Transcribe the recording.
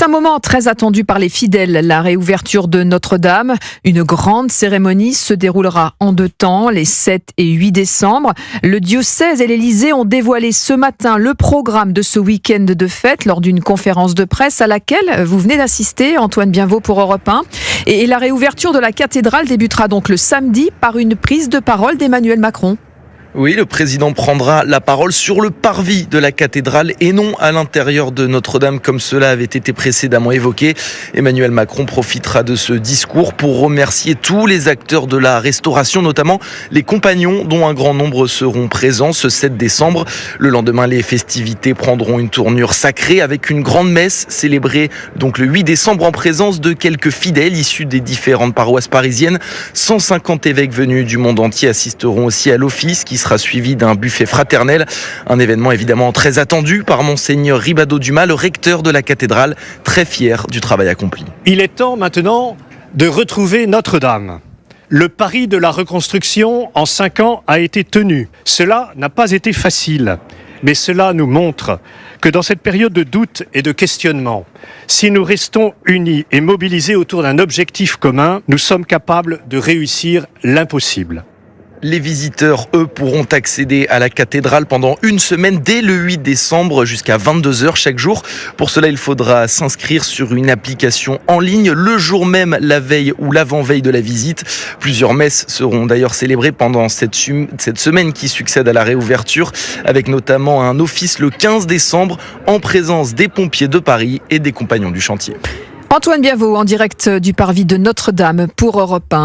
un moment très attendu par les fidèles, la réouverture de Notre-Dame. Une grande cérémonie se déroulera en 2 temps, les 7 et 8 décembre. Le diocèse et l'Élysée ont dévoilé ce matin le programme de ce week-end de fête lors d'une conférence de presse à laquelle vous venez d'assister, Antoine Bienvaux pour Europe 1. Et la réouverture de la cathédrale débutera donc le samedi par une prise de parole d'Emmanuel Macron. Oui, le président prendra la parole sur le parvis de la cathédrale et non à l'intérieur de Notre-Dame comme cela avait été précédemment évoqué. Emmanuel Macron profitera de ce discours pour remercier tous les acteurs de la restauration, notamment les compagnons dont un grand nombre seront présents ce 7 décembre. Le lendemain, les festivités prendront une tournure sacrée avec une grande messe célébrée donc le 8 décembre en présence de quelques fidèles issus des différentes paroisses parisiennes. 150 évêques venus du monde entier assisteront aussi à l'office qui sera suivi d'un buffet fraternel. Un événement évidemment très attendu par Monseigneur Ribado-Dumas, le recteur de la cathédrale, très fier du travail accompli. Il est temps maintenant de retrouver Notre-Dame. Le pari de la reconstruction en 5 ans a été tenu. Cela n'a pas été facile, mais cela nous montre que dans cette période de doute et de questionnement, si nous restons unis et mobilisés autour d'un objectif commun, nous sommes capables de réussir l'impossible. Les visiteurs, eux, pourront accéder à la cathédrale pendant une semaine dès le 8 décembre jusqu'à 22h chaque jour. Pour cela, il faudra s'inscrire sur une application en ligne le jour même, la veille ou l'avant-veille de la visite. Plusieurs messes seront d'ailleurs célébrées pendant cette semaine qui succède à la réouverture, avec notamment un office le 15 décembre en présence des pompiers de Paris et des compagnons du chantier. Antoine Bienvaux en direct du parvis de Notre-Dame pour Europe 1.